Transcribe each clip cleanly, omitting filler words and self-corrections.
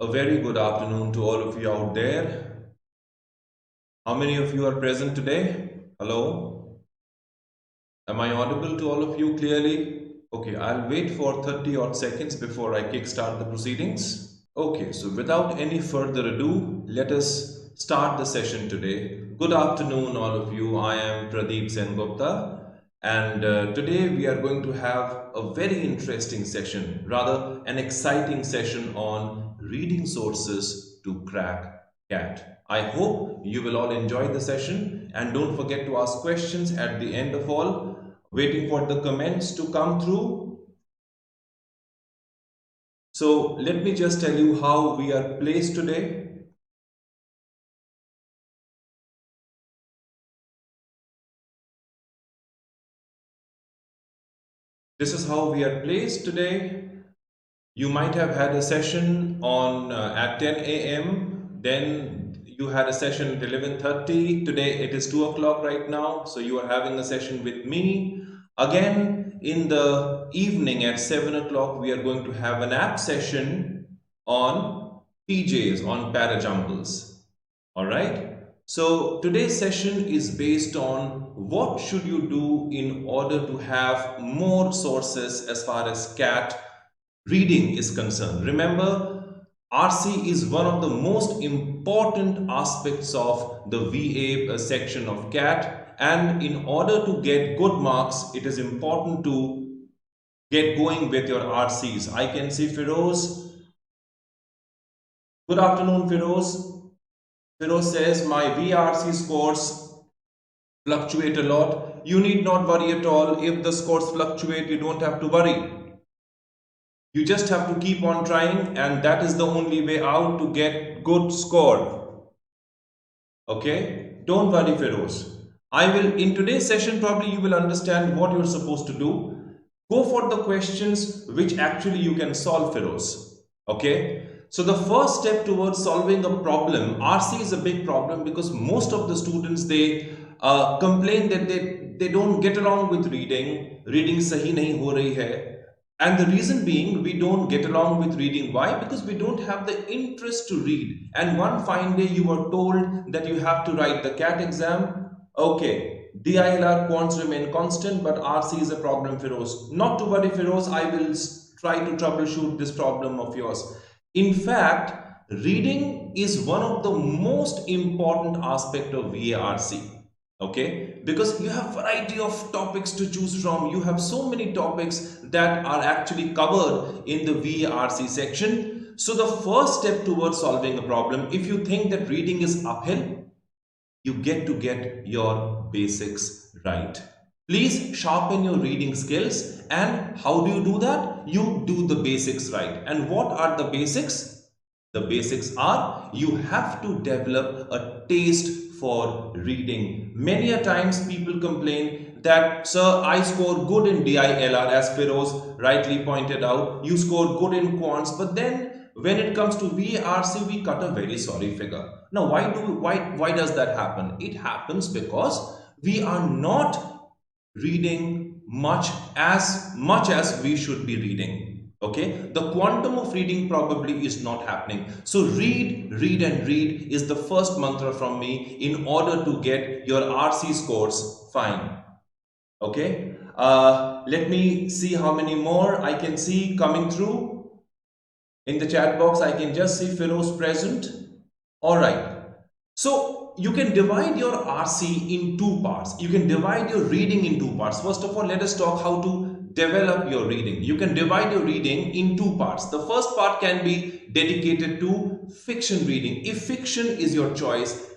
A very good afternoon to all of you out there. How many of you are present today? Hello? Am I audible to all of you clearly? Okay, I'll wait for 30 odd seconds before I kickstart the proceedings. Okay, so without any further ado, let us start the session today. Good afternoon, all of you. I am Pradip Sengupta, and today we are going to have a very interesting session, rather, an exciting session on reading sources to crack CAT. I hope you will all enjoy the session, and don't forget to ask questions at the end of all. Waiting for the comments to come through. So let me just tell you how we are placed today. This is how we are placed today. You might have had a session on at 10 a.m. Then you had a session at 11:30. Today it is 2 o'clock right now. So you are having a session with me. Again, in the evening at 7 o'clock, we are going to have an app session on PJs, on parajumbles. All right. So today's session is based on what should you do in order to have more sources as far as CAT reading is concerned. Remember, RC is one of the most important aspects of the VA section of CAT, and in order to get good marks, it is important to get going with your RCs. I can see Firoz. Good afternoon, Firoz. Firoz says, my VRC scores fluctuate a lot. You need not worry at all. If the scores fluctuate, you don't have to worry. You just have to keep on trying, and that is the only way out to get good score. Okay? Don't worry, Feroz. In today's session, probably you will understand what you're supposed to do. Go for the questions which actually you can solve, Feroz. Okay? So the first step towards solving a problem, RC is a big problem because most of the students, they complain that they don't get along with reading. Reading sahi nahi ho rahi hai. And the reason being, we don't get along with reading. Why? Because we don't have the interest to read. And one fine day you are told that you have to write the CAT exam. Okay, DILR quants remain constant, but RC is a problem, Firoz. Not to worry, Firoz, I will try to troubleshoot this problem of yours. In fact, reading is one of the most important aspect of VARC. Okay, because you have variety of topics to choose from. You have so many topics that are actually covered in the VARC section. So the first step towards solving a problem, if you think that reading is uphill, you get to get your basics right. Please sharpen your reading skills. And how do you do that? You do the basics right. And what are the basics? The basics are, you have to develop a taste for reading. Many a times people complain that, sir, I score good in DILR, as Feroz rightly pointed out. You score good in quants, but then when it comes to VARC, we cut a very sorry figure. Now, why does that happen? It happens because we are not reading much as we should be reading. Okay, the quantum of reading probably is not happening. So read and read is the first mantra from me in order to get your RC scores fine. Okay, let me see how many more I can see coming through in the chat box. I can just see Firoz present. All right, so you can divide your RC in two parts. You can divide your reading in two parts. First of all, let us talk how to develop your reading. You can divide your reading in two parts. The first part can be dedicated to fiction reading. If fiction is your choice,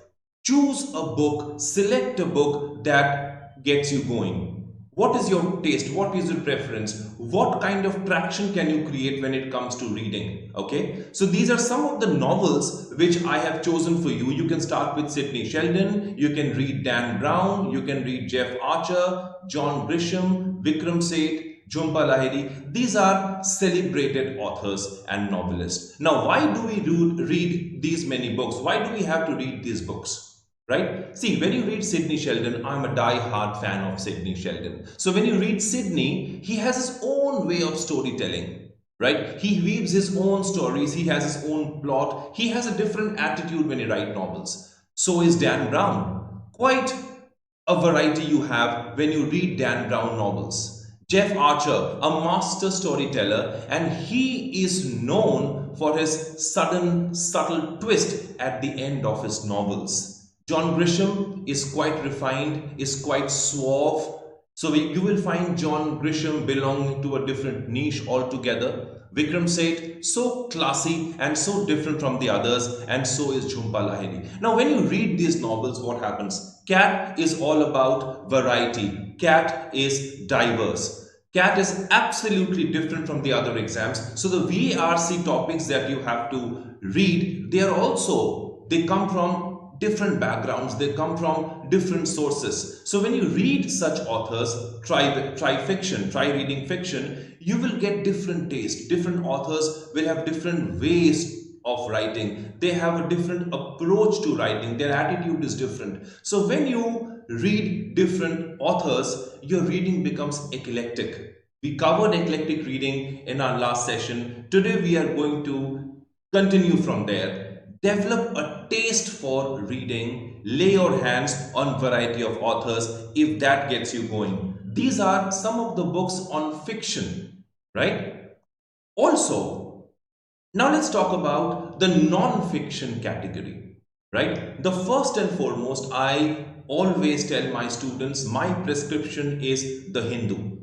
choose a book, select a book that gets you going. What is your taste? What is your preference? What kind of traction can you create when it comes to reading? Okay, so these are some of the novels which I have chosen for you. You can start with Sidney Sheldon, you can read Dan Brown, you can read Jeff Archer, John Grisham, Vikram Seth, Jhumpa Lahiri. These are celebrated authors and novelists. Now, why do we read these many books? Why do we have to read these books? Right? See, when you read Sidney Sheldon, I'm a die-hard fan of Sidney Sheldon. So when you read Sidney, he has his own way of storytelling. right? He weaves his own stories, he has his own plot, he has a different attitude when he writes novels. So is Dan Brown. Quite a variety you have when you read Dan Brown novels. Jeff Archer, a master storyteller, and he is known for his sudden, subtle twist at the end of his novels. John Grisham is quite refined, is quite suave. So you will find John Grisham belonging to a different niche altogether. Vikram Seth, so classy and so different from the others, and so is Jhumpa Lahiri. Now, when you read these novels, what happens? Cat is all about variety. Cat is diverse. Cat is absolutely different from the other exams. So the VARC topics that you have to read, they come from different backgrounds, they come from different sources. So when you read such authors, try fiction, try reading fiction, you will get different taste. Different authors will have different ways of writing. They have a different approach to writing. Their attitude is different. So when you read different authors, your reading becomes eclectic. We covered eclectic reading in our last session. Today we are going to continue from there. Develop a taste for reading. Lay your hands on variety of authors if that gets you going. These are some of the books on fiction, right? Also, now let's talk about the non-fiction category, right? The first and foremost, I always tell my students, my prescription is the Hindu.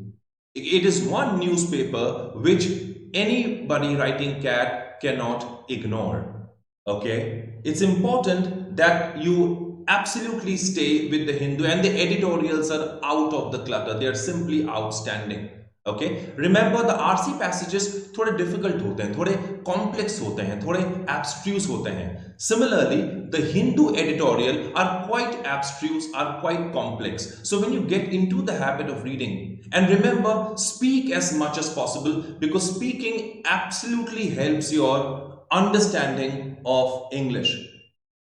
It is one newspaper which anybody writing CAT cannot ignore. Okay, it's important that you absolutely stay with the Hindu, and the editorials are out of the clutter. They are simply outstanding. Okay, remember the RC passages थोड़े difficult होते हैं, थोड़े complex होते हैं, थोड़े abstruse होते हैं. Similarly, the Hindu editorial are quite abstruse, are quite complex. So when you get into the habit of reading, and remember, speak as much as possible, because speaking absolutely helps your understanding of English.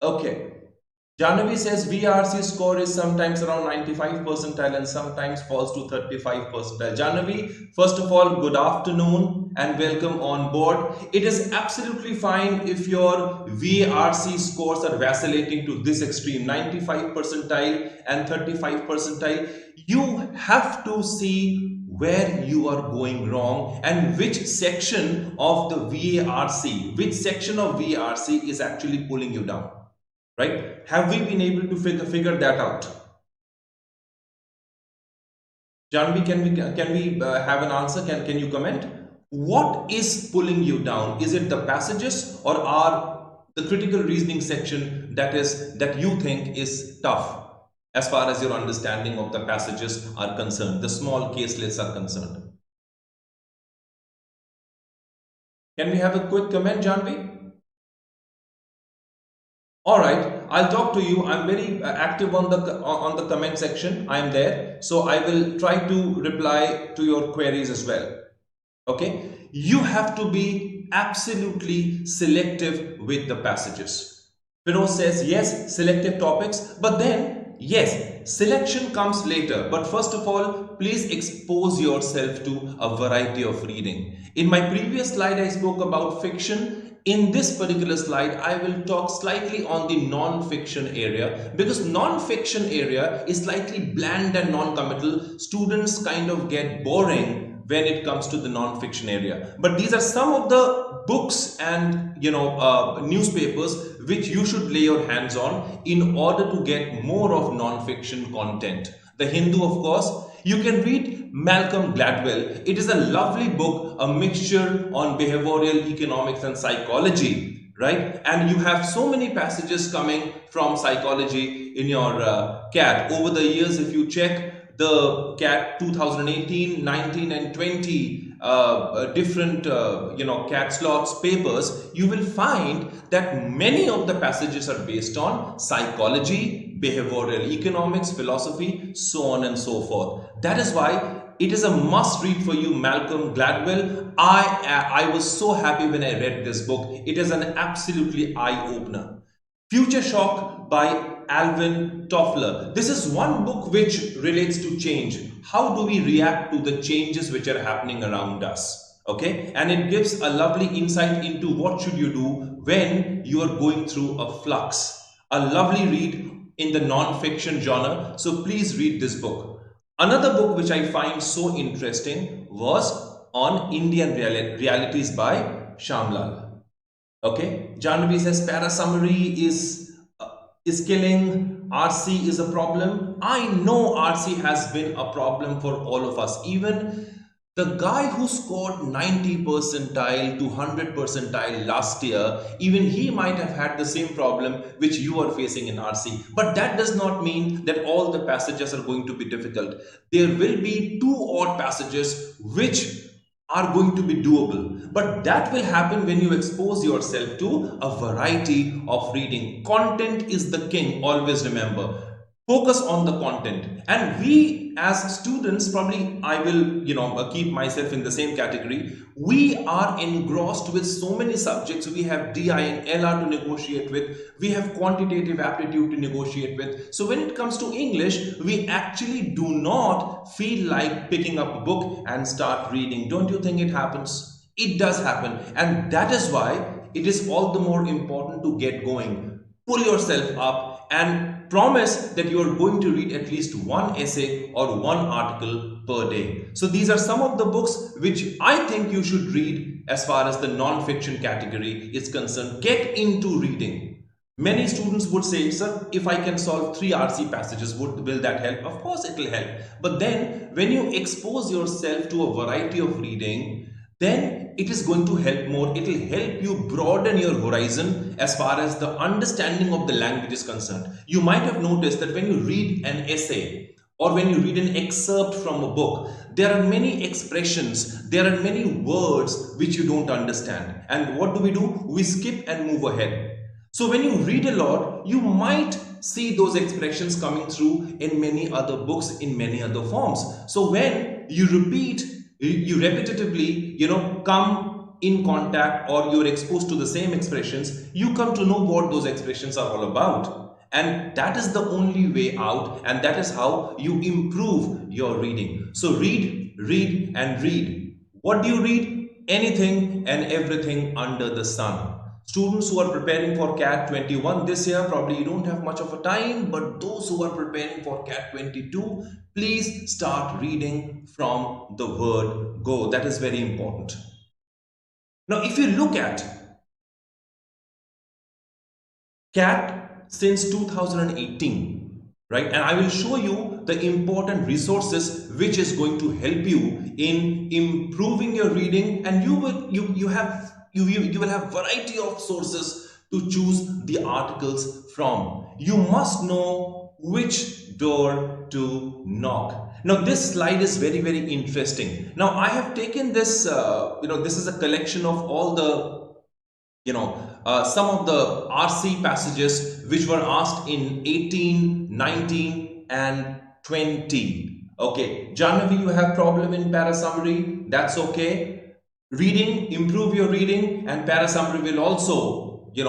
Okay. Jahnavi says VRC score is sometimes around 95 percentile and sometimes falls to 35 percentile. Jahnavi, first of all, good afternoon and welcome on board. It is absolutely fine if your VRC scores are vacillating to this extreme, 95 percentile and 35 percentile. You have to see where you are going wrong and which section of the VARC, which section of VARC is actually pulling you down. Right? Have we been able to figure that out? Janvi, can we have an answer? Can you comment? What is pulling you down? Is it the passages or are the critical reasoning section that you think is tough as far as your understanding of the passages are concerned, the small caselets are concerned? Can we have a quick comment, Janvi? All right, I'll talk to you. I'm very active on the comment section. I'm there, so I will try to reply to your queries as well. Okay, you have to be absolutely selective with the passages. Firoz says yes, selective topics, but then yes, selection comes later. But first of all, please expose yourself to a variety of reading. In my previous slide, I spoke about fiction. In this particular slide, I will talk slightly on the non-fiction area, because non-fiction area is slightly bland and non-committal. Students kind of get boring when it comes to the non-fiction area. But these are some of the books and newspapers which you should lay your hands on in order to get more of non-fiction content. The Hindu, of course. You can read Malcolm Gladwell. It is a lovely book, a mixture on behavioral economics and psychology, right? And you have so many passages coming from psychology in your CAT. Over the years, if you check the CAT 2018, 19 and 20 different CAT slots papers, you will find that many of the passages are based on psychology, behavioral economics, philosophy, so on and so forth. That is why it is a must read for you, Malcolm Gladwell. I was so happy when I read this book. It is an absolutely eye-opener. Future Shock by Alvin Toffler. This is one book which relates to change. How do we react to the changes which are happening around us? Okay, and it gives a lovely insight into what should you do when you are going through a flux. A lovely read in the non-fiction genre, so please read this book. Another book which I find so interesting was on Indian realities by Shamlal. Okay, Janvi says para summary is killing. RC is a problem. I know RC has been a problem for all of us. Even the guy who scored 90 percentile to 100 percentile last year, even he might have had the same problem which you are facing in RC. But that does not mean that all the passages are going to be difficult. There will be two odd passages which are going to be doable, but that will happen when you expose yourself to a variety of reading. Content is the king, always remember. Focus on the content. And we as students, probably I will keep myself in the same category. We are engrossed with so many subjects. We have DI and LR to negotiate with, we have quantitative aptitude to negotiate with. So when it comes to English, we actually do not feel like picking up a book and start reading. Don't you think it happens? It does happen, and that is why it is all the more important to get going. Pull yourself up and promise that you are going to read at least one essay or one article per day. So these are some of the books which I think you should read as far as the non-fiction category is concerned. Get into reading. Many students would say, sir, if I can solve 3 RC passages, will that help? Of course it will help. But then when you expose yourself to a variety of reading, then it is going to help more. It will help you broaden your horizon as far as the understanding of the language is concerned. You might have noticed that when you read an essay or when you read an excerpt from a book, there are many expressions, there are many words which you don't understand. And what do? We skip and move ahead. So when you read a lot, you might see those expressions coming through in many other books, in many other forms. So when you repeat, you repetitively, come in contact, or you're exposed to the same expressions, you come to know what those expressions are all about. And that is the only way out, and that is how you improve your reading. So read, read, and read. What do you read? Anything and everything under the sun. Students who are preparing for CAT 21 this year, probably you don't have much of a time, but those who are preparing for CAT 22, please start reading from the word go. That is very important. Now, if you look at CAT since 2018, right, and I will show you the important resources which is going to help you in improving your reading, and you will have variety of sources to choose the articles from. You must know which door to knock. Now this slide is very, very interesting. Now I have taken this, this is a collection of all the, some of the RC passages which were asked in 18, 19 and 20. Okay, Janvi, you have problem in para summary. That's okay. Reading, improve your reading, and para summary will also, it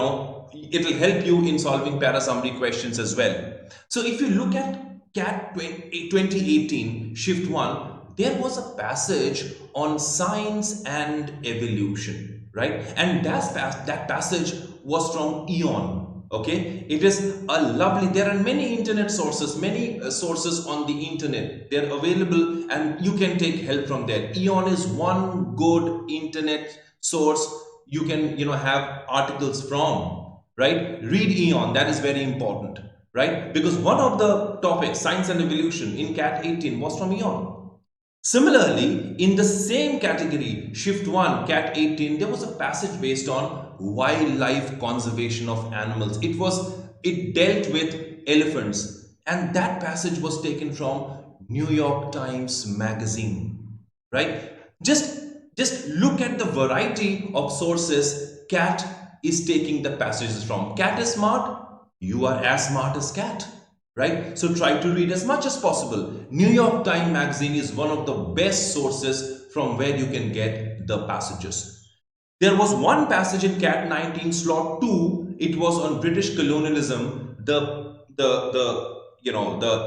will help you in solving para summary questions as well. So if you look at CAT 2018 Shift 1, there was a passage on science and evolution, right? And that passage was from Eon. Okay, it is a lovely, there are many internet sources, many sources on the internet. They're available and you can take help from there. Eon is one good internet source you can, have articles from, right? Read Eon, that is very important, right? Because one of the topics, science and evolution, in CAT 18 was from Eon. Similarly, in the same category, Shift 1, CAT 18, there was a passage based on wildlife conservation of animals. It dealt with elephants, and that passage was taken from New York Times magazine, right? Just look at the variety of sources CAT is taking the passages from. CAT is smart, you are as smart as CAT. Right? So try to read as much as possible. New York Times magazine is one of the best sources from where you can get the passages. There was one passage in CAT 19 slot 2. It was on British colonialism. The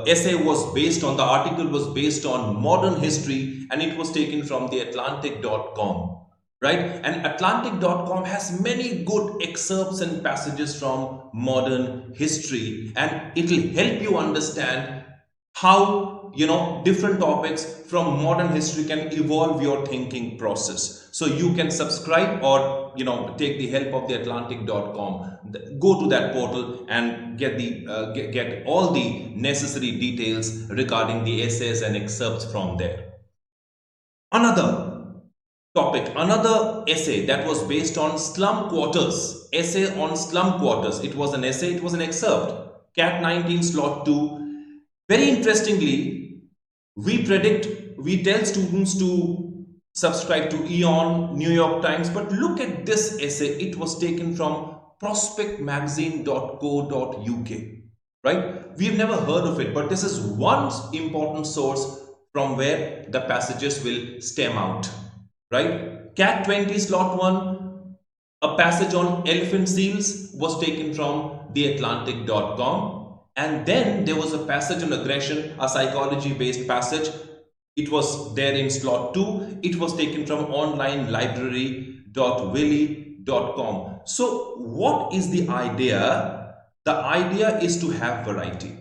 essay was based on, the article was based on modern history, and it was taken from the Atlantic.com. right? And Atlantic.com has many good excerpts and passages from modern history, and it'll help you understand how, different topics from modern history can evolve your thinking process. So you can subscribe or, take the help of the Atlantic.com. Go to that portal and get the get all the necessary details regarding the essays and excerpts from there. Another essay that was based on slum quarters. Essay on slum quarters. It was an essay, it was an excerpt. Cat 19 slot 2. Very interestingly, we tell students to subscribe to Eon, New York Times, but look at this essay. It was taken from prospectmagazine.co.uk, right? We've never heard of it, but this is one important source from where the passages will stem out, right? Cat 20 slot 1, a passage on elephant seals was taken from theatlantic.com. And then there was a passage on aggression, a psychology based passage. It was there in slot 2. It was taken from onlinelibrary.willy.com. So what is the idea? The idea is to have variety,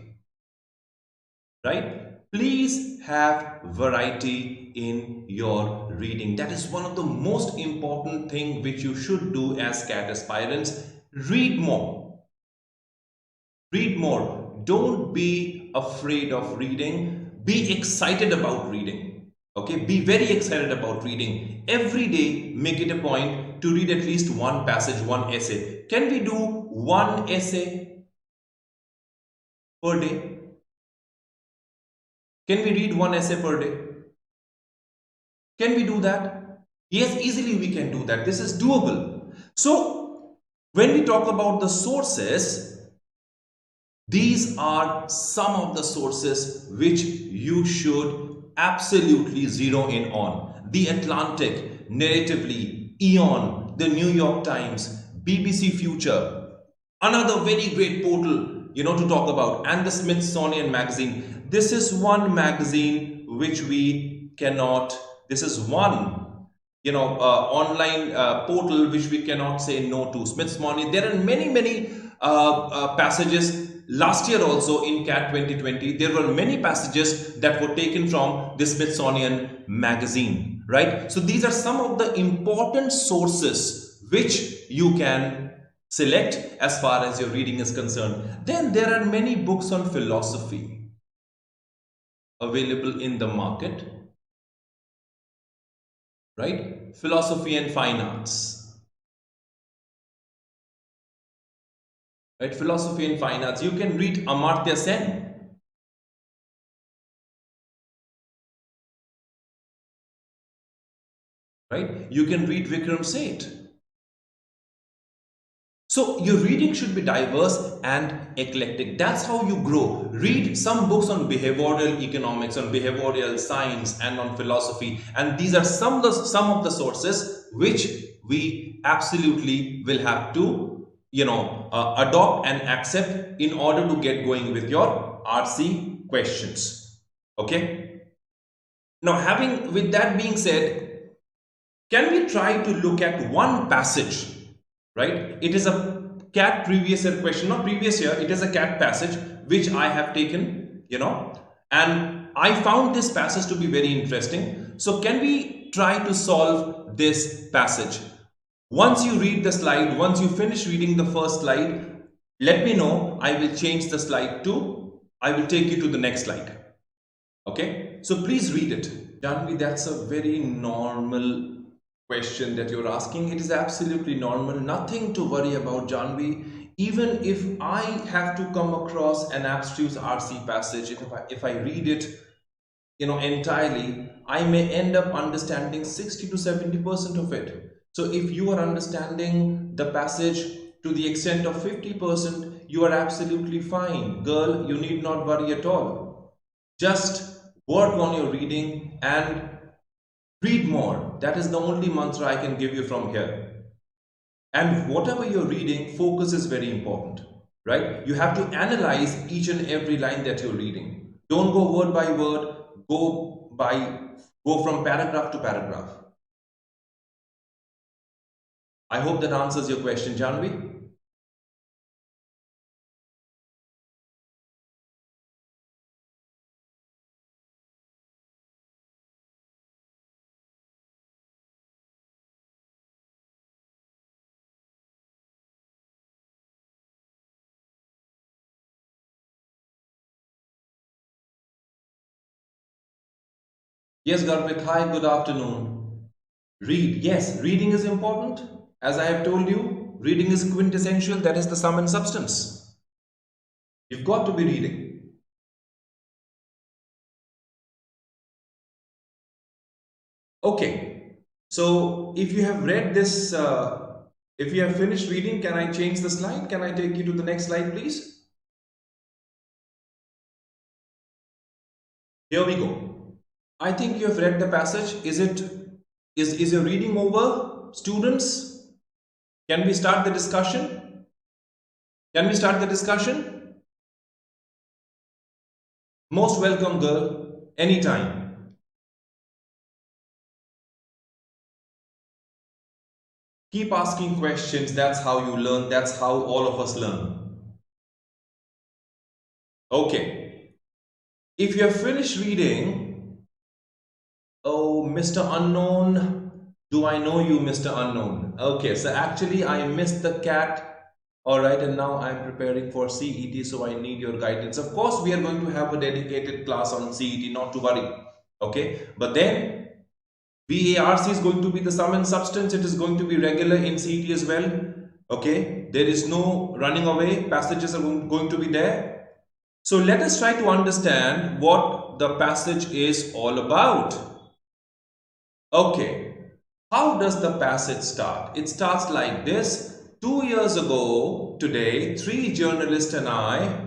right? Please have variety in your reading. That is one of the most important thing which you should do as CAT aspirants. Read more. Read more. Don't be afraid of reading. Be excited about reading. Okay, be very excited about reading. Every day, make it a point to read at least one passage, one essay. Can we do one essay per day? Can we read one essay per day? Can we do that? Yes, easily we can do that. This is doable. So, when we talk about the sources, these are some of the sources which you should absolutely zero in on. The Atlantic, Narratively, Eon, the New York Times, BBC Future, another very great portal, to talk about, and the Smithsonian Magazine. This is one magazine which we cannot, this is one, online portal which we cannot say no to. Smithsonian. There are many passages. Last year also in CAT 2020, there were many passages that were taken from the Smithsonian Magazine, right? So these are some of the important sources which you can select as far as your reading is concerned. Then there are many books on philosophy available in the market, right? Philosophy and fine arts. Right? Philosophy and fine arts. You can read Amartya Sen. Right? You can read Vikram Seth. So your reading should be diverse and eclectic. That's how you grow. Read some books on behavioral economics, on behavioral science, and on philosophy. And these are some of the sources which we absolutely will have to adopt and accept in order to get going with your RC questions. Okay. Now, with that being said, can we try to look at one passage, right? It is a CAT previous year question, not previous year, it is a CAT passage which I have taken, and I found this passage to be very interesting. So can we try to solve this passage? Once you read the slide, once you finish reading the first slide, let me know. I will change the slide I will take you to the next slide. Okay, so please read it. Janvi, that's a very normal question that you're asking. It is absolutely normal. Nothing to worry about, Janvi. Even if I have to come across an abstruse RC passage, if I read it, entirely, I may end up understanding 60 to 70% of it. So if you are understanding the passage to the extent of 50%, you are absolutely fine. Girl, you need not worry at all. Just work on your reading and read more. That is the only mantra I can give you from here. And whatever you're reading, focus is very important, right? You have to analyze each and every line that you're reading. Don't go word by word. Go from paragraph to paragraph. I hope that answers your question, Janvi. Yes, Garpit. Hi, good afternoon. Read. Yes, reading is important. As I have told you, reading is quintessential. That is the sum and substance. You've got to be reading. Okay. So if you have read this, if you have finished reading, can I change the slide? Can I take you to the next slide, please? Here we go. I think you have read the passage. Is your reading over, students? Can we start the discussion? Can we start the discussion? Most welcome, girl. Anytime. Keep asking questions. That's how you learn. That's how all of us learn. Okay. If you have finished reading, oh, Mr. Unknown, do I know you, Mr. Unknown? Okay, so actually I missed the cat. All right, and now I'm preparing for CET, so I need your guidance. Of course, we are going to have a dedicated class on CET, not to worry. Okay, but then VARC is going to be the sum and substance. It is going to be regular in CET as well. Okay, there is no running away. Passages are going to be there. So let us try to understand what the passage is all about. Okay, how does the passage start? It starts like this. 2 years ago, today, 3 journalists and I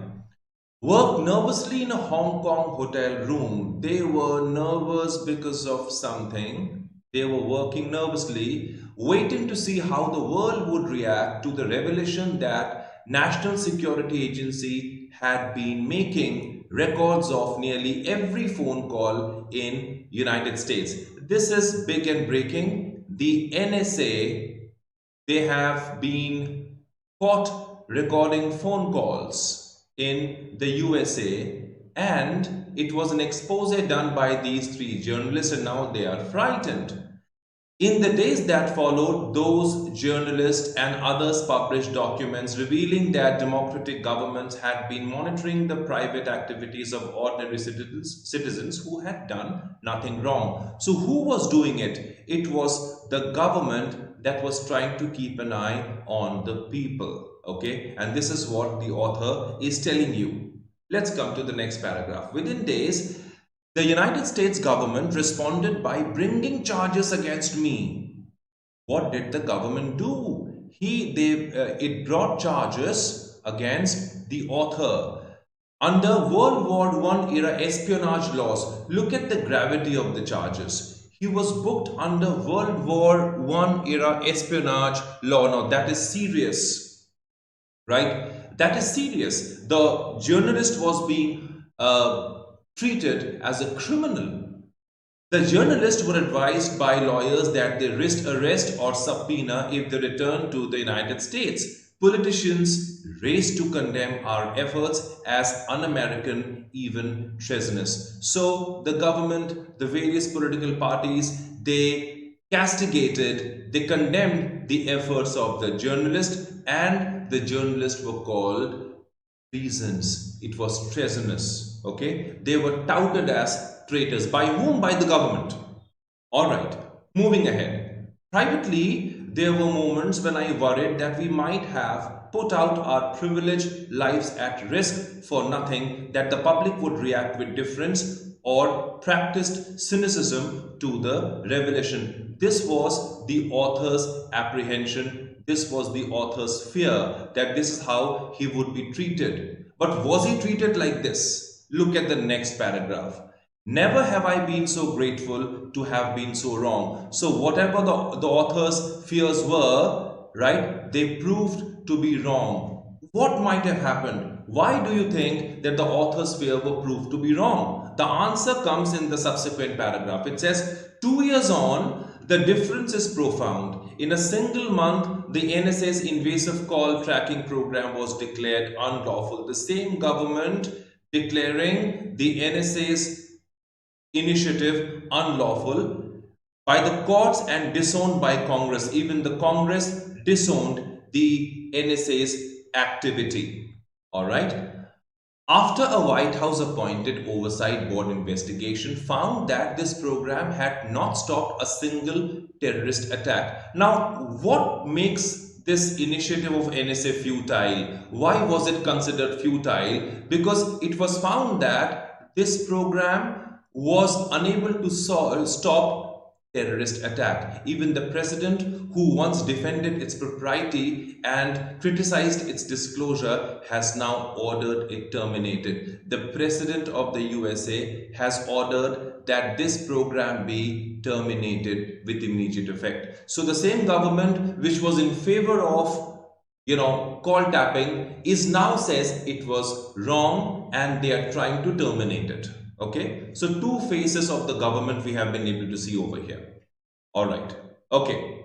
worked nervously in a Hong Kong hotel room. They were nervous because of something. They were working nervously, waiting to see how the world would react to the revelation that National Security Agency had been making records of nearly every phone call in United States. This is big and breaking. The NSA, they have been caught recording phone calls in the USA, and it was an expose done by these 3 journalists, and now they are frightened. In the days that followed, those journalists and others published documents revealing that democratic governments had been monitoring the private activities of ordinary citizens who had done nothing wrong. So who was doing it? It was the government that was trying to keep an eye on the people. Okay, and this is what the author is telling you. Let's come to the next paragraph. Within days, the United States government responded by bringing charges against me. What did the government do? It brought charges against the author. Under World War I era espionage laws, look at the gravity of the charges. He was booked under World War I era espionage law. Now that is serious, right? That is serious. The journalist was being treated as a criminal. The journalists were advised by lawyers that they risk arrest or subpoena if they return to the United States. Politicians raced to condemn our efforts as un-American, even treasonous. So the government, the various political parties, they castigated, they condemned the efforts of the journalist, and the journalists were called reasons. It was treasonous. Okay, they were touted as traitors. By whom? By the government. All right, moving ahead. Privately, there were moments when I worried that we might have put out our privileged lives at risk for nothing, that the public would react with difference or practiced cynicism to the revelation. This was the author's apprehension. This was the author's fear, that this is how he would be treated. But was he treated like this? Look at the next paragraph. Never have I been so grateful to have been so wrong. So whatever the author's fears were, right, they proved to be wrong. What might have happened? Why do you think that the author's fear were proved to be wrong? The answer comes in the subsequent paragraph. It says, 2 years on, the difference is profound. In a single month, the NSA's invasive call tracking program was declared unlawful. The same government declaring the NSA's initiative unlawful by the courts and disowned by Congress. Even the Congress disowned the NSA's activity. All right. After a White House appointed oversight board investigation found that this program had not stopped a single terrorist attack. Now, what makes this initiative of NSA futile? Why was it considered futile? Because it was found that this program was unable to stop terrorist attack. Even the president, who once defended its propriety and criticized its disclosure, has now ordered it terminated. The president of the USA has ordered that this program be terminated with immediate effect. So the same government which was in favor of call tapping is now says it was wrong and they are trying to terminate it. Okay, so two faces of the government we have been able to see over here. All right. Okay.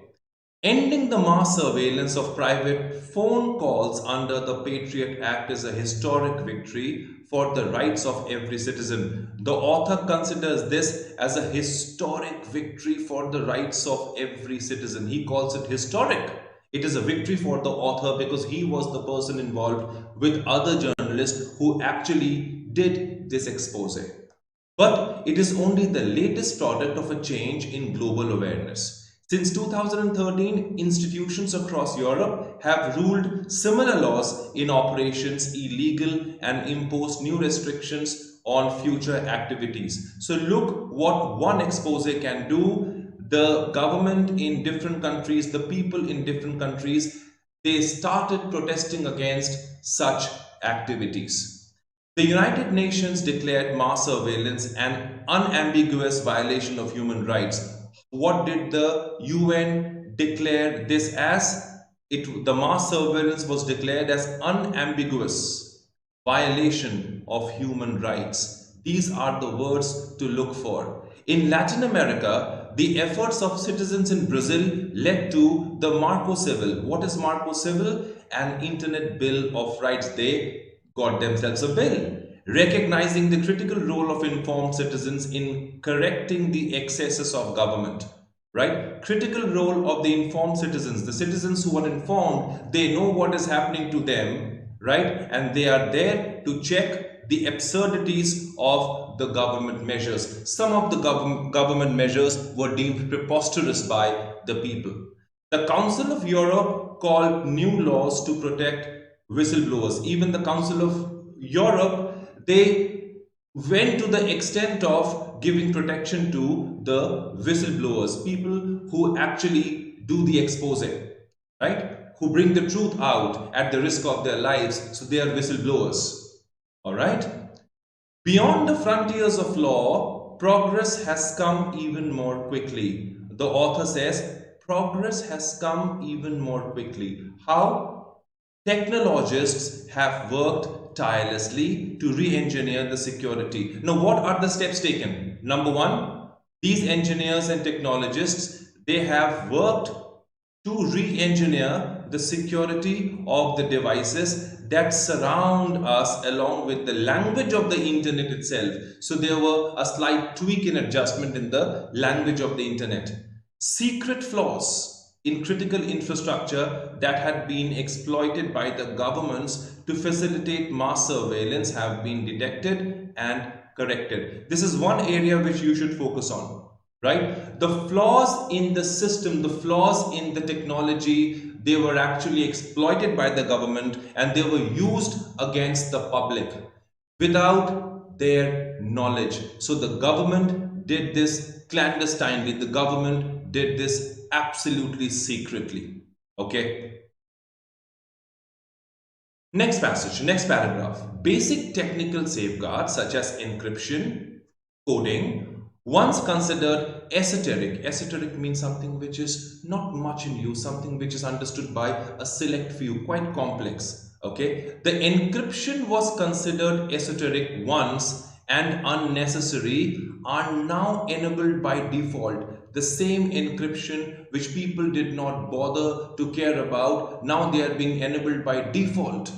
Ending the mass surveillance of private phone calls under the Patriot Act is a historic victory for the rights of every citizen. The author considers this as a historic victory for the rights of every citizen. He calls it historic. It is a victory for the author because he was the person involved with other journalists who actually did this expose. But it is only the latest product of a change in global awareness. Since 2013, institutions across Europe have ruled similar laws in operations illegal and imposed new restrictions on future activities. So look what one expose can do. The government in different countries, the people in different countries, they started protesting against such activities. The United Nations declared mass surveillance an unambiguous violation of human rights. What did the UN declare this as? The mass surveillance was declared as unambiguous violation of human rights. These are the words to look for. In Latin America, the efforts of citizens in Brazil led to the Marco Civil. What is Marco Civil? An Internet Bill of Rights. They got themselves a bill recognizing the critical role of informed citizens in correcting the excesses of government. Right? Critical role of the informed citizens. The citizens who are informed, they know what is happening to them, right? And they are there to check the absurdities of the government measures. Some of the government measures were deemed preposterous by the people. The Council of Europe called new laws to protect whistleblowers. Even the Council of Europe, they went to the extent of giving protection to the whistleblowers, people who actually do the expose, right? Who bring the truth out at the risk of their lives. So they are whistleblowers. All right. Beyond the frontiers of law, progress has come even more quickly. The author says progress has come even more quickly. How? Technologists have worked tirelessly to re-engineer the security. Now, what are the steps taken? Number one, these engineers and technologists, they have worked to re-engineer the security of the devices that surround us along with the language of the internet itself. So there were a slight tweak and adjustment in the language of the internet. Secret flaws in critical infrastructure that had been exploited by the governments to facilitate mass surveillance have been detected and corrected. This is one area which you should focus on, right? The flaws in the system, the flaws in the technology, they were actually exploited by the government and they were used against the public without their knowledge. So the government did this clandestinely. The government did this absolutely secretly. Okay. Next passage, next paragraph. Basic technical safeguards such as encryption, coding, once considered esoteric. Esoteric means something which is not much in use, something which is understood by a select few, quite complex. Okay. The encryption was considered esoteric once and unnecessary are now enabled by default. The same encryption which people did not bother to care about, now they are being enabled by default.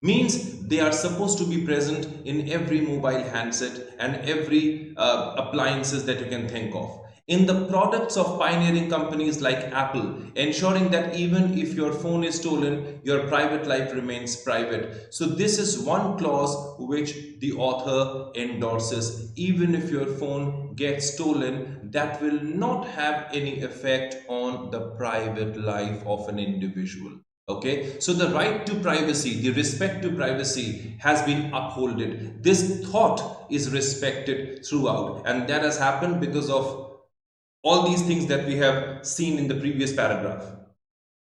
Means they are supposed to be present in every mobile handset and every appliances that you can think of. In the products of pioneering companies like Apple, ensuring that even if your phone is stolen, your private life remains private. So this is one clause which the author endorses. Even if your phone gets stolen, that will not have any effect on the private life of an individual. Okay, so the right to privacy, the respect to privacy has been upholded. This thought is respected throughout, and that has happened because of all these things that we have seen in the previous paragraph.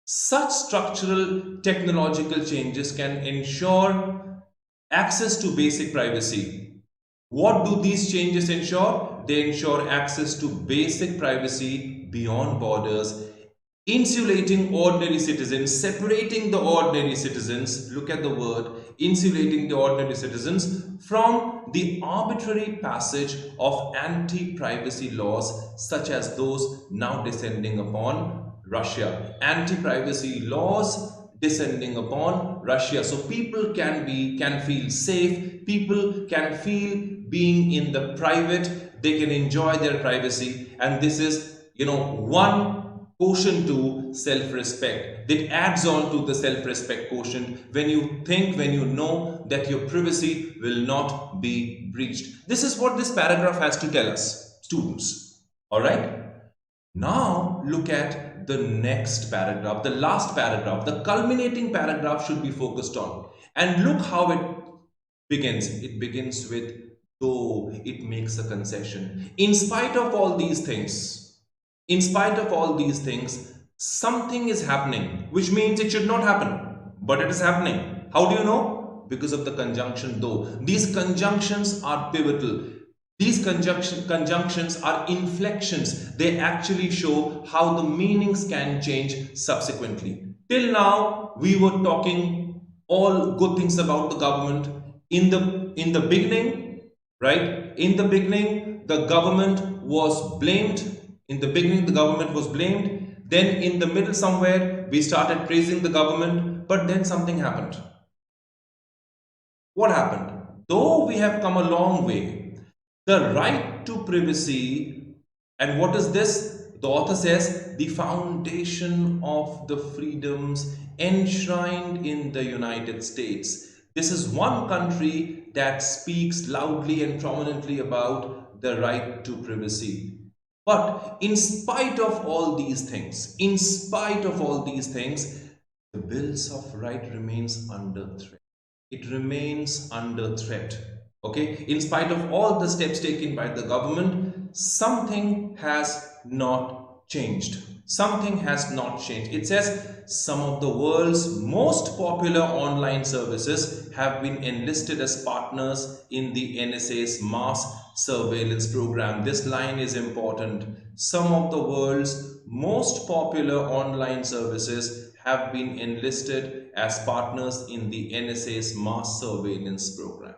Such structural technological changes can ensure access to basic privacy. What do these changes ensure? They ensure access to basic privacy beyond borders, insulating ordinary citizens, separating the ordinary citizens, look at the word, insulating the ordinary citizens from the arbitrary passage of anti-privacy laws such as those now descending upon Russia. Anti-privacy laws descending upon Russia. So people can feel safe, people can feel being in the private, they can enjoy their privacy, and this is, one quotient to self-respect. That adds on to the self-respect quotient when you think, when you know that your privacy will not be breached. This is what this paragraph has to tell us, students. All right. Now look at the next paragraph, the last paragraph, the culminating paragraph should be focused on. And look how it begins. It begins with, though it makes a concession. In spite of all these things, something is happening, which means it should not happen, but it is happening. How do you know? Because of the conjunction though. These conjunctions are pivotal. These conjunctions are inflections. They actually show how the meanings can change subsequently. Till now, we were talking all good things about the government. In the beginning, right? In the beginning, the government was blamed. Then in the middle somewhere, we started praising the government, but then something happened. What happened? Though we have come a long way, the right to privacy, and what is this? The author says, the foundation of the freedoms enshrined in the United States. This is one country that speaks loudly and prominently about the right to privacy. But in spite of all these things, the bills of right remains under threat. It remains under threat. Okay, in spite of all the steps taken by the government, something has not changed. It says some of the world's most popular online services have been enlisted as partners in the NSA's mass surveillance program. This line is important. Some of the world's most popular online services have been enlisted as partners in the NSA's mass surveillance program.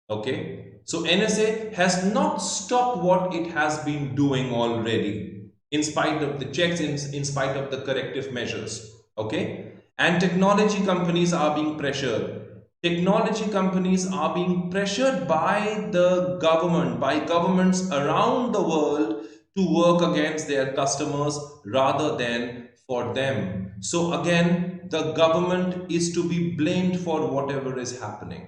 Okay, so NSA has not stopped what it has been doing already, in spite of the checks, in spite of the corrective measures. Okay, and technology companies are being pressured. Technology companies are being pressured by the government, by governments around the world to work against their customers rather than for them. So again, the government is to be blamed for whatever is happening.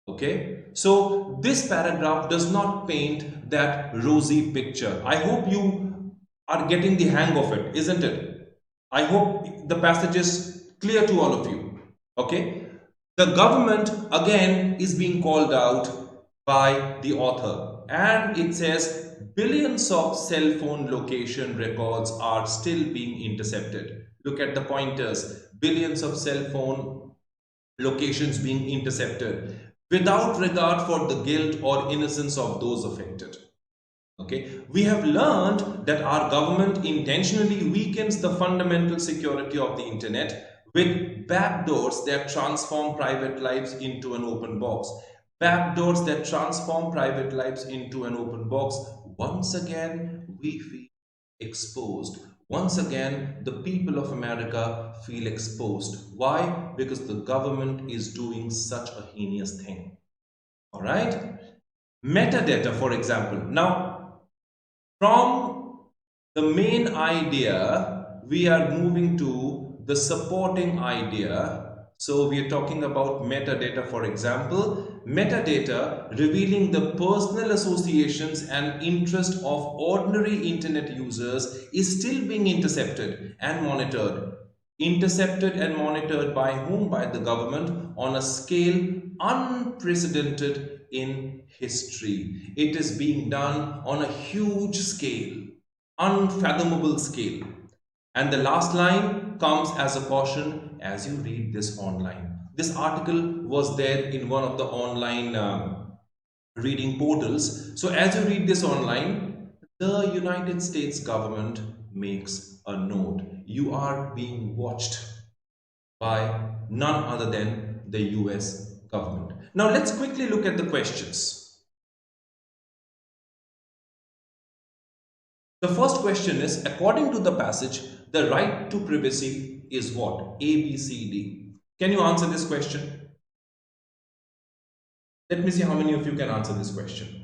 Okay, so this paragraph does not paint that rosy picture. I hope you are getting the hang of it, isn't it? I hope the passage is clear to all of you. Okay, the government again is being called out by the author, and it says billions of cell phone location records are still being intercepted. Look at the pointers. Billions of cell phone locations being intercepted without regard for the guilt or innocence of those affected. Okay, we have learned that our government intentionally weakens the fundamental security of the internet with backdoors that transform private lives into an open box. Backdoors that transform private lives into an open box. Once again, we feel exposed. Once again, the people of America feel exposed. Why? Because the government is doing such a heinous thing. All right? Metadata, for example. Now, from the main idea, we are moving to the supporting idea. So we are talking about metadata, for example. Metadata revealing the personal associations and interest of ordinary internet users is still being intercepted and monitored. Intercepted and monitored by whom? By the government on a scale unprecedented in history. It is being done on a huge scale, unfathomable scale. And the last line comes as a caution as you read this online. This article was there in one of the online reading portals. So as you read this online, the United States government makes a note. You are being watched by none other than the US government. Now let's quickly look at the questions. The first question is, according to the passage, the right to privacy is what? A, B, C, D. Can you answer this question? Let me see how many of you can answer this question.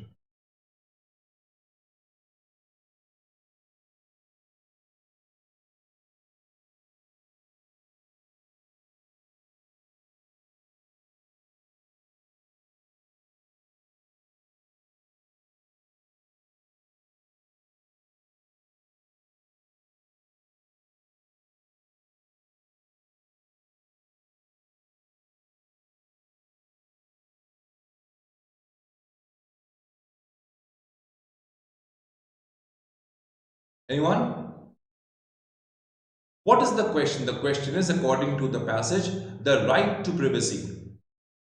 Anyone? What is the question? The question is, according to the passage, the right to privacy.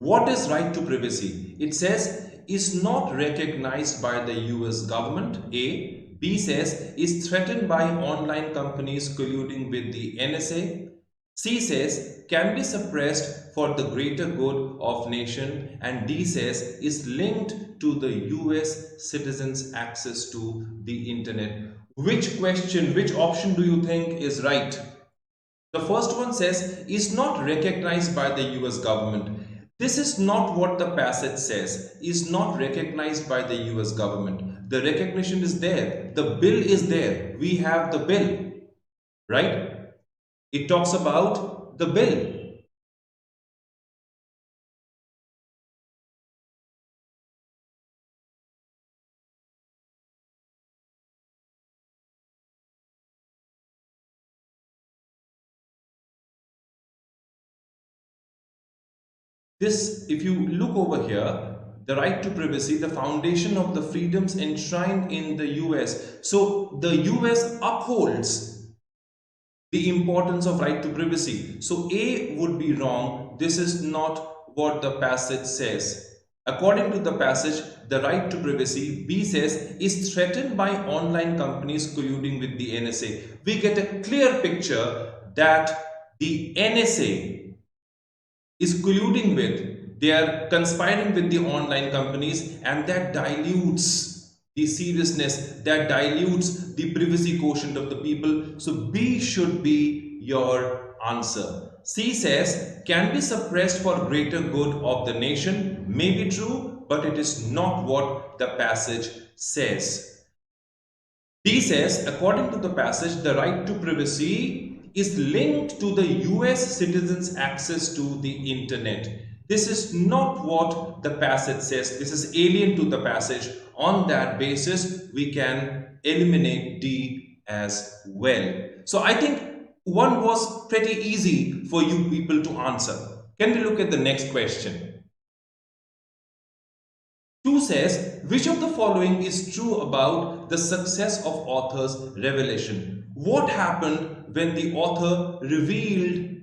What is right to privacy? It says, is not recognized by the US government, A. B says, is threatened by online companies colluding with the NSA. C says, can be suppressed for the greater good of nation. And D says, is linked to the US citizens' access to the internet. Which question, which option do you think is right? The first one says, is not recognized by the US government. This is not what the passage says, is not recognized by the US government. The recognition is there. The bill is there. We have the bill, right? It talks about the bill. This, if you look over here, the right to privacy, the foundation of the freedoms enshrined in the US. So the US upholds the importance of right to privacy. So A would be wrong. This is not what the passage says. According to the passage, the right to privacy, B says, is threatened by online companies colluding with the NSA. We get a clear picture that the NSA is colluding with, they are conspiring with the online companies, and that dilutes the seriousness, that dilutes the privacy quotient of the people. So B should be your answer. C says, can be suppressed for greater good of the nation. May be true, but it is not what the passage says. D says, according to the passage, the right to privacy is linked to the US citizens' access to the internet. This is not what the passage says. This is alien to the passage. On that basis, we can eliminate D as well. So I think one was pretty easy for you people to answer. Can we look at the next question? 2 says, which of the following is true about the success of author's revelation? What happened when the author revealed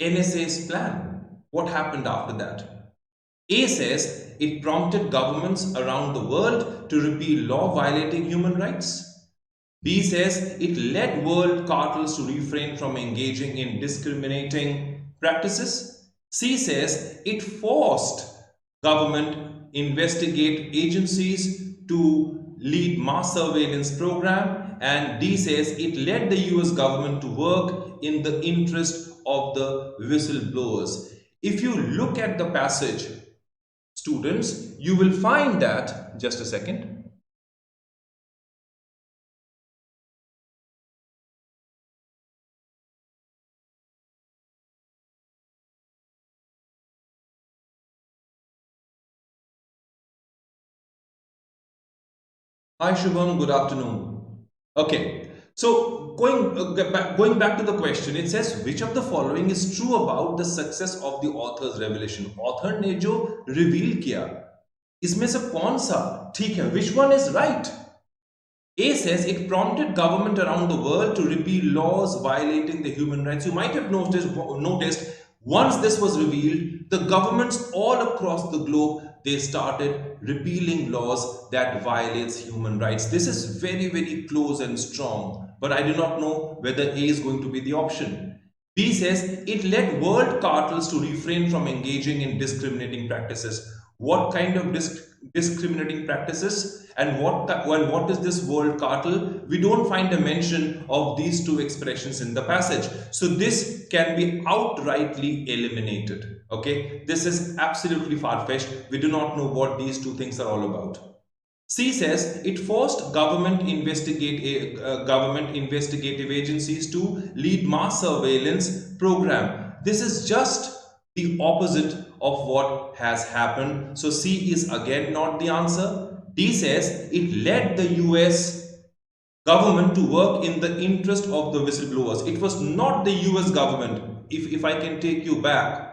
NSA's plan? What happened after that? A says, it prompted governments around the world to repeal law violating human rights. B says, it led world cartels to refrain from engaging in discriminating practices. C says, it forced government investigate agencies to lead mass surveillance program, and D says it led the US government to work in the interest of the whistleblowers. If you look at the passage, students, you will find that, just a second. Hi Shubham, good afternoon. Okay, so going back to the question, it says which of the following is true about the success of the author's revelation? Author ने जो reveal किया, इसमें से कौन सा ठीक है? Which one is right? A says it prompted government around the world to repeal laws violating the human rights. You might have noticed once this was revealed, the governments all across the globe, they started repealing laws that violates human rights. This is very, very close and strong, but I do not know whether A is going to be the option. B says it led world cartels to refrain from engaging in discriminating practices. What kind of discriminating practices, and what is this world cartel? We don't find a mention of these two expressions in the passage, so this can be outrightly eliminated. Okay, this is absolutely far-fetched. We do not know what these two things are all about. C says it forced government investigative agencies to lead mass surveillance program. This is just the opposite of what has happened. So C is again not the answer. D says it led the US government to work in the interest of the whistleblowers. It was not the US government. If I can take you back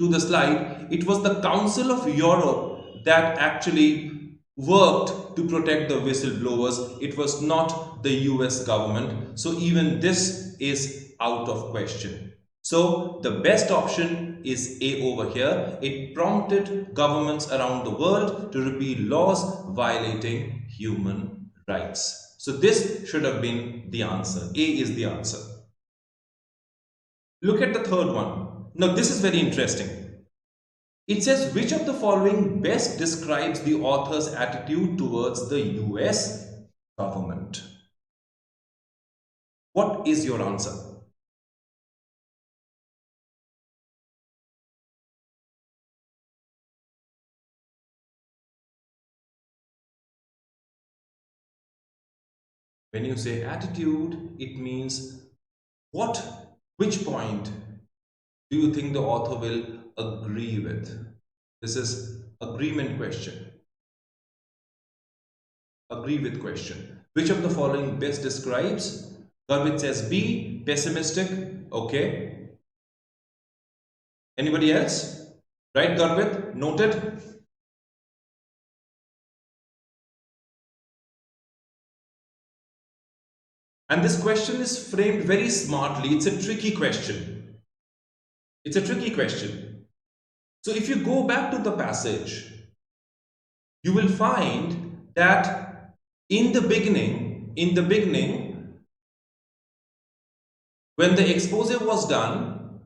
to the slide, it was the Council of Europe that actually worked to protect the whistleblowers. It was not the US government. So even this is out of question. So the best option is A over here. It prompted governments around the world to repeal laws violating human rights. So this should have been the answer. A is the answer. Look at the third one. Now this is very interesting. It says which of the following best describes the author's attitude towards the US government? What is your answer? When you say attitude, it means which point do you think the author will agree with? This is agreement question. Agree with question. Which of the following best describes? Garvit says B, pessimistic. Okay. Anybody else? Right, Garvit? Noted. And this question is framed very smartly. It's a tricky question. It's a tricky question. So if you go back to the passage, you will find that in the beginning, when the expose was done,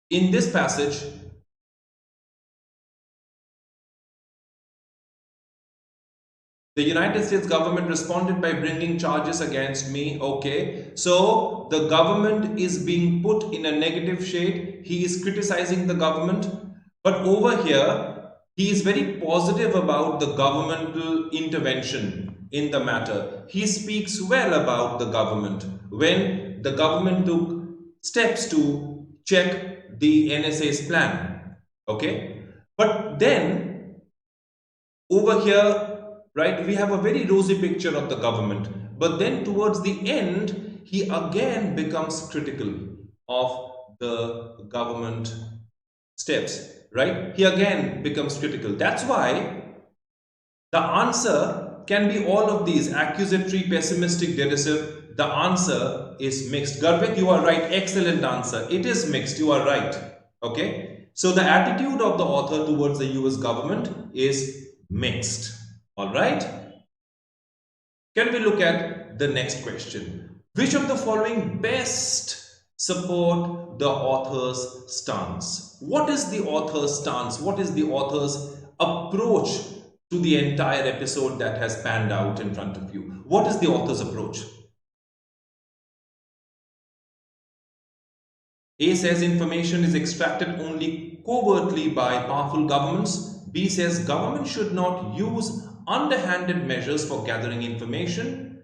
in this passage, the United States government responded by bringing charges against me. Okay, so the government is being put in a negative shade. He is criticizing the government. But over here, he is very positive about the governmental intervention in the matter. He speaks well about the government when the government took steps to check the NSA's plan. Okay, but then over here, right, we have a very rosy picture of the government, but then towards the end he again becomes critical of the government steps, right? He again becomes critical. That's why the answer can be all of these: accusatory, pessimistic, derisive. The answer is mixed. Garvit, you are right. Excellent answer. It is mixed. You are right. Okay, so the attitude of the author towards the US government is mixed. All right. Can we look at the next question? Which of the following best support the author's stance? What is the author's stance? What is the author's approach to the entire episode that has panned out in front of you. What is the author's approach? A says information is extracted only covertly by powerful governments. B says government should not use underhanded measures for gathering information.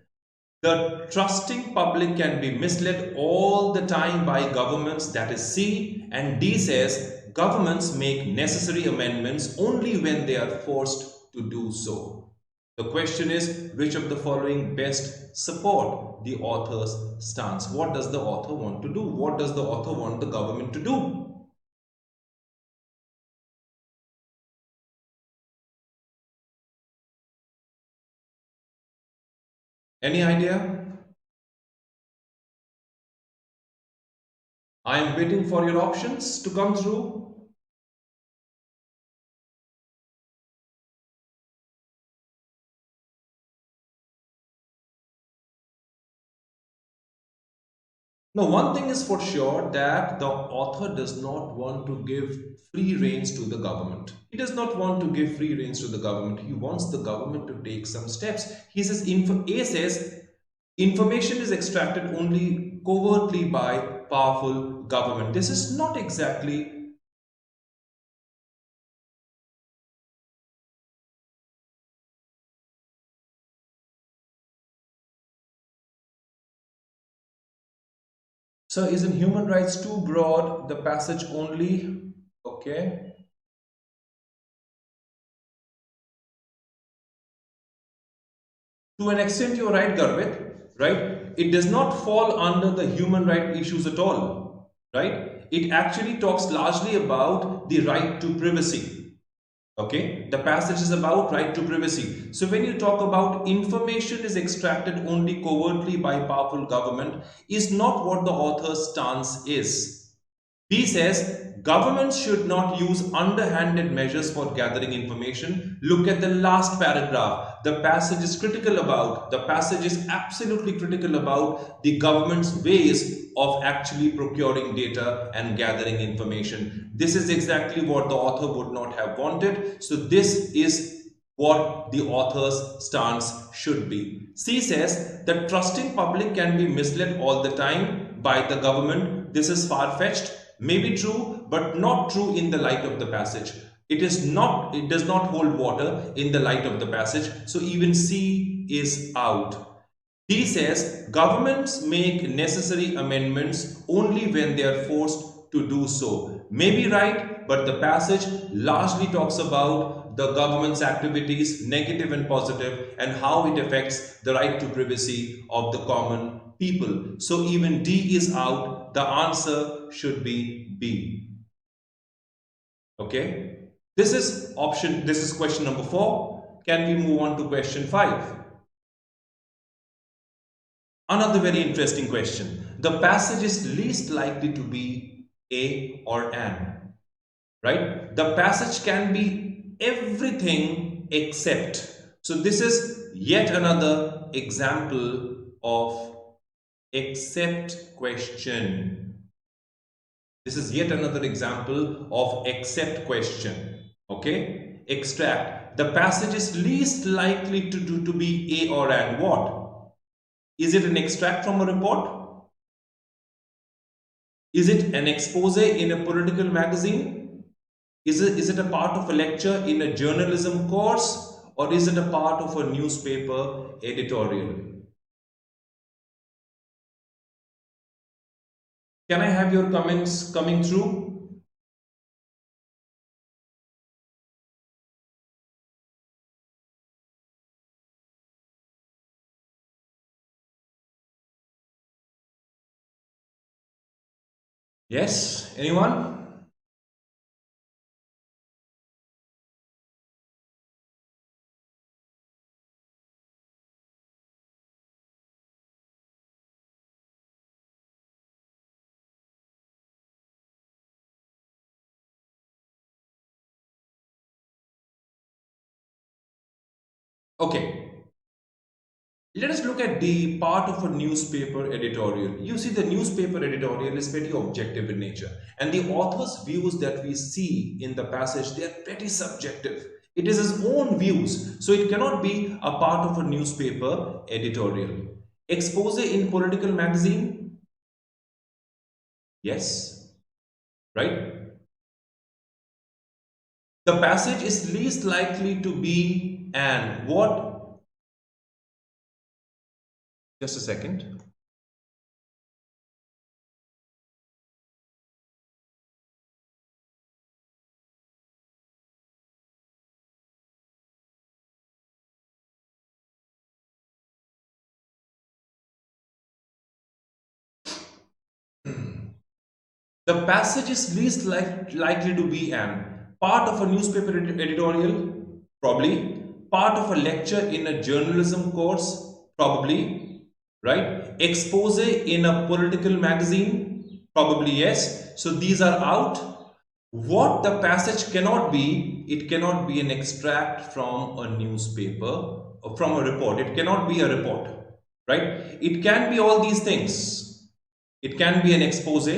The trusting public can be misled all the time by governments, that is C. And D says governments make necessary amendments only when they are forced to do so. The question is, which of the following best support the author's stance? What does the author want to do? What does the author want the government to do? Any idea? I am waiting for your options to come through. Now, one thing is for sure, that the author does not want to give free reins to the government. He does not want to give free reins to the government. He wants the government to take some steps. He says, A says, information is extracted only covertly by powerful government. This is not exactly so. Isn't human rights too broad? The passage only, okay. To an extent, you're right, Garvit, right? It does not fall under the human right issues at all, right? It actually talks largely about the right to privacy. Okay, the passage is about right to privacy. So when you talk about information is extracted only covertly by powerful government, is not what the author's stance is. B says governments should not use underhanded measures for gathering information. Look at the last paragraph. The passage is critical about, the passage is absolutely critical about the government's ways of actually procuring data and gathering information. This is exactly what the author would not have wanted. So this is what the author's stance should be. C says the trusting public can be misled all the time by the government. This is far-fetched. May be true, but not true in the light of the passage. It does not hold water in the light of the passage. So even C is out. D says governments make necessary amendments only when they are forced to do so. May be right, but the passage largely talks about the government's activities, negative and positive, and how it affects the right to privacy of the common people. So even D is out. The answer should be B. Okay. This is question number 4. Can we move on to question 5? Another very interesting question. The passage is least likely to be A or an. Right? The passage can be everything except. So this is yet another example of except question. This is yet another example of except question. Okay, extract. The passage is least likely to be A or an. What? Is it an extract from a report? Is it an expose in a political magazine? Is it a part of a lecture in a journalism course? Or is it a part of a newspaper editorial? Can I have your comments coming through? Yes, anyone? Okay, let us look at the part of a newspaper editorial. You see, the newspaper editorial is pretty objective in nature, and the author's views that we see in the passage, they are pretty subjective. It is his own views. So it cannot be a part of a newspaper editorial. Expose in political magazine? Yes, right? The passage is least likely to be an what? Just a second. The passage is least likely to be an part of a newspaper editorial, probably, part of a lecture in a journalism course, probably, right? Expose in a political magazine, probably yes. So these are out. What the passage cannot be, it cannot be an extract from a newspaper or from a report. It cannot be a report, right? It can be all these things. It can be an expose,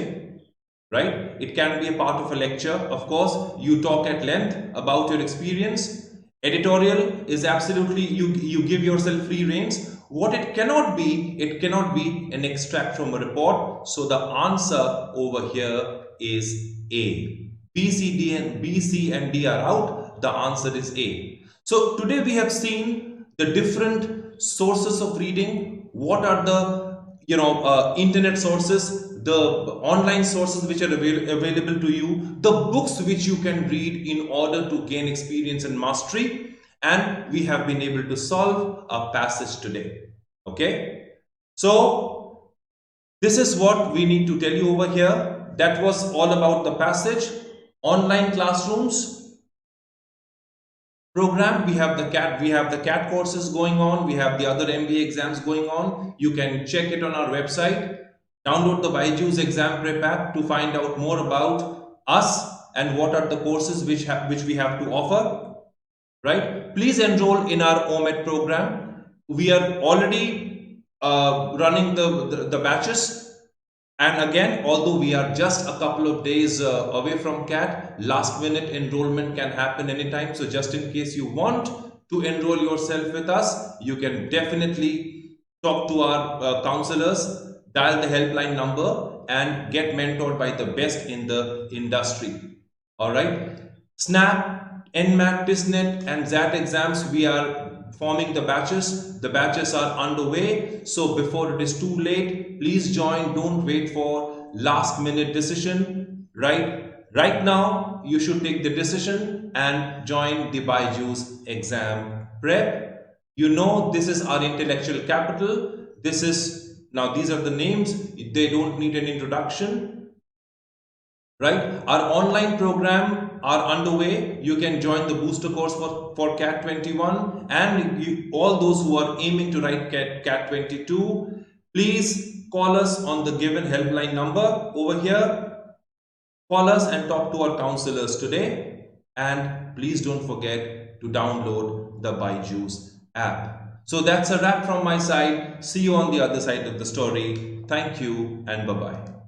right? It can be a part of a lecture. Of course, you talk at length about your experience. Editorial is absolutely, you give yourself free reins. What it cannot be an extract from a report. So the answer over here is A. B, C and D are out. The answer is A. So today we have seen the different sources of reading. What are the internet sources, the online sources which are available to you, the books which you can read in order to gain experience and mastery, and we have been able to solve a passage today. Okay, so this is what we need to tell you over here. That was all about the passage. Online classrooms program, we have the CAT courses going on, we have the other MBA exams going on. You can check it on our website. Download the BYJU'S Exam Prep app to find out more about us and what are the courses which we have to offer, right? Please enroll in our OMED program. We are already running the batches. And again, although we are just a couple of days away from CAT, last minute enrollment can happen anytime. So just in case you want to enroll yourself with us, you can definitely talk to our counselors, dial the helpline number and get mentored by the best in the industry. All right. SNAP, NMAT, TISNET and XAT exams, we are forming the batches. The batches are underway. So before it is too late, please join. Don't wait for last minute decision. Right now, you should take the decision and join the BYJU'S Exam Prep. You know, this is our intellectual capital. Now these are the names. They don't need an introduction. Right? Our online program are underway. You can join the booster course for CAT 21 and all those who are aiming to write CAT 22, please call us on the given helpline number over here. Call us and talk to our counselors today. And please don't forget to download the BYJU'S app. So that's a wrap from my side. See you on the other side of the story. Thank you and bye-bye.